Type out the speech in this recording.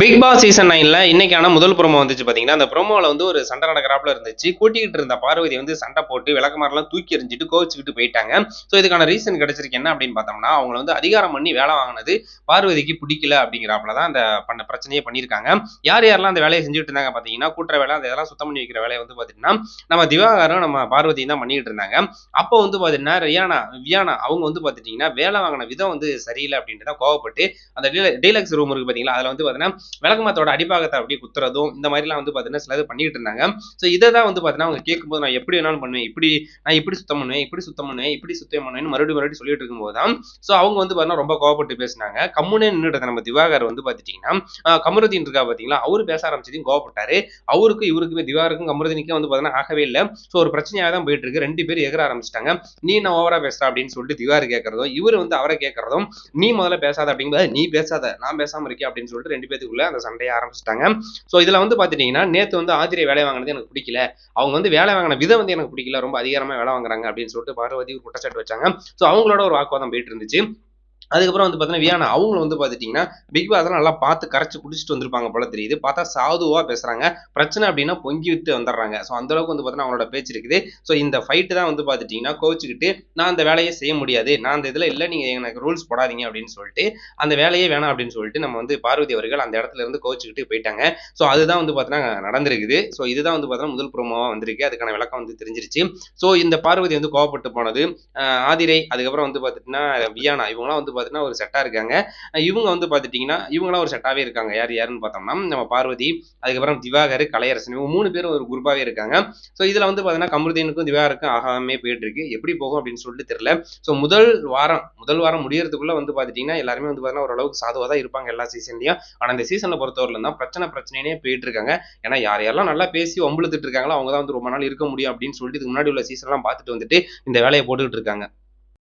Big Boss season 9ல இன்னைக்கான முதல் promo வந்துச்சு பாத்தீங்கன்னா, அந்த ப்ரோமோல வந்து ஒரு சண்டை நடக்கிறாப்புல இருந்துச்சு. கூட்டிக்கிட்டு இருந்த பார்வதி வந்து சண்டை போட்டு விளக்கமாறலாம் தூக்கி எறிஞ்சிட்டு கோவிச்சுக்கிட்டு போயிட்டாங்க. ஸோ இதுக்கான ரீசன் கிடைச்சிருக்கு என்ன அப்படின்னு பார்த்தோம்னா, அவங்கள வந்து அதிகாரம் பண்ணி வேலை வாங்கினது பார்வதிக்கு பிடிக்கல அப்படிங்கிறாப்புல தான் அந்த பிரச்சனையே பண்ணியிருக்காங்க. யார் யாரெல்லாம் அந்த வேலையை செஞ்சுட்டு இருந்தாங்க பார்த்தீங்கன்னா, கூட்டுற வேலை அந்த இதெல்லாம் சுத்தம் பண்ணி வைக்கிற வேலையை வந்து பார்த்தீங்கன்னா, நம்ம திவாகரும் நம்ம பார்வதியும் தான் பண்ணிட்டு இருந்தாங்க. அப்போ வந்து பார்த்தீங்கன்னா, வியானா அவங்க வந்து பார்த்துட்டீங்கன்னா, வேலை வாங்கின விதம் வந்து சரியில்லை அப்படின்ட்டு தான் கோவப்பட்டு அந்த டீலக்ஸ் ரூம் இருக்கு பார்த்தீங்களா, அதில் வந்து பார்த்தீங்கன்னா விளக்கமாத்தோட அடிப்பாகத்தை அப்படியே குத்துறதும் இந்த மாதிரிலாம் வந்து பார்த்தீங்கன்னா சிலது பண்ணிட்டு இருந்தாங்க. ஸோ இதை தான் வந்து பார்த்தீங்கன்னா அவங்க கேட்கும்போது நான் எப்படி வேணாலும் பண்ணுவேன், நான் இப்படி சுத்தம் பண்ணுவேன், இப்படி சுத்தம் பண்ணுவேன், இப்படி சுத்தம் பண்ணுவேன்னு மறுபடியும் சொல்லிட்டு இருக்கும்போது தான் ஸோ அவங்க வந்து பார்த்தீங்கன்னா ரொம்ப கோவப்பட்டு பேசினாங்க. கம்முனே நின்றுட்டு நம்ம திவாகர் வந்து பார்த்துட்டீங்கன்னா கமருதீன் இருக்கா பார்த்தீங்களா, அவரு பேச ஆரம்பிச்சதையும் கோவப்பட்டாரு. அவருக்கும் இவருக்குமே திவாகருக்கும் கமருதீனுக்கும் வந்து பார்த்தீங்கன்னா ஆகவே இல்லை. ஸோ ஒரு பிரச்சனையாக தான் போயிட்டு இருக்கு. ரெண்டு பேரும் எகர ஆரம்பிச்சிட்டாங்க. நீ நான் ஓவரா பேசுற அப்படின்னு சொல்லிட்டு திவாகர் கேட்கறதும், இவர் வந்து அவரை கேட்கறதும், நீ முதல்ல பேசாத அப்படிங்கும்போது நீ பேசாத நான் பேசாம இருக்கேன் அப்படின்னு சொல்லிட்டு ரெண்டு பேத்துக்குள்ள அந்த சண்டையை ஆரம்பிச்சிட்டாங்க. ஸோ இதுல வந்து பாத்துட்டீங்கன்னா நேத்து வந்து ஆதிரை வேலை வாங்கினது எனக்கு பிடிக்கல, அவங்க வந்து வேலை வாங்கின விதம் வந்து எனக்கு பிடிக்கல, ரொம்ப அதிகாரமா வேலை வாங்குறாங்க அப்படின்னு சொல்லிட்டு பார்வதி ஒரு குற்றச்சாட்டு வச்சாங்க. ஸோ அவங்களோட ஒரு வாக்குவாதம் போயிட்டு இருந்துச்சு. அதுக்கப்புறம் வந்து பார்த்தீங்கன்னா, வியானா அவங்களும் வந்து பார்த்துட்டீங்கன்னா, பிக் பாஸ் நல்லா பார்த்து கரைச்சு குடிச்சிட்டு வந்திருப்பாங்க போல தெரியுது. பார்த்தா சாதுவா பேசுறாங்க. பிரச்சனை அப்படின்னா பொங்கி விட்டு வந்துடுறாங்க. ஸோ அந்த அளவுக்கு வந்து பார்த்தீங்கன்னா, அவங்களோட பேச்சு இருக்குது. ஸோ இந்த ஃபைட் தான் வந்து பார்த்துட்டீங்கன்னா, கோவிச்சுக்கிட்டு நான் அந்த வேலையை செய்ய முடியாது. நான் அந்த இதில இல்ல. நீங்க எனக்கு ரூல்ஸ் போடாதீங்க அப்படின்னு சொல்லிட்டு, அந்த வேலையே வேணாம் அப்படின்னு சொல்லிட்டு நம்ம வந்து பார்வதி அவர்கள் அந்த இடத்துல இருந்து கோவிச்சுக்கிட்டு போயிட்டாங்க. ஸோ அதுதான் வந்து பார்த்தீங்கன்னா நடந்திருக்குது. ஸோ இதுதான் வந்து பார்த்தீங்கன்னா முதல் ப்ரோமோவா வந்திருக்கு. அதுக்கான விளக்கம் வந்து தெரிஞ்சிருச்சு. ஸோ இந்த பார்வதி வந்து கோவப்பட்டு போனது, ஆதிரை அதுக்கப்புறம் வந்து பார்த்துட்டீங்கன்னா, வியானா இவங்கலாம் வந்து பார்த்தீங்கன்னா ஒரு செட்டா இருக்காங்க. இவங்க வந்து பார்த்துட்டீங்கன்னா, இவங்கலாம் ஒரு செட்டாவே இருக்காங்க. யாருன்னு பார்த்தோம்னா, நம்ம பார்வதி, அதுக்கப்புறம் திவாகர், கலையரசன் இவங்க 3 பேரும் ஒரு குரூப்பாவே இருக்காங்க. ஸோ இதுல வந்து பார்த்தீங்கன்னா, கமருதீனுக்கும் திவாகருக்கும் ஆகாமே போயிட்டு இருக்கு. எப்படி போகும் அப்படின்னு சொல்லிட்டு தெரியல. ஸோ முதல் வாரம் முடியறதுக்குள்ள வந்து பார்த்துட்டீங்கன்னா, எல்லாருமே வந்து பார்த்தீங்கன்னா ஓரளவுக்கு சாதுவா தான் இருப்பாங்க எல்லா சீசன்லயும். ஆனா இந்த சீசன்ல பொறுத்தவரையிலும் தான் பிரச்சனைனே போயிட்டு இருக்காங்க. ஏன்னா யார் யாரெல்லாம் நல்லா பேசி வம்பிழுத்துட்டு இருக்காங்களோ அவங்க தான் வந்து ரொம்ப நாள் இருக்க முடியும் அப்படின்னு சொல்லிட்டு இதுக்கு முன்னாடி உள்ள சீசன்லாம் பார்த்துட்டு வந்துட்டு இந்த வேலையை போட்டுக்கிட்டு இருக்காங்க.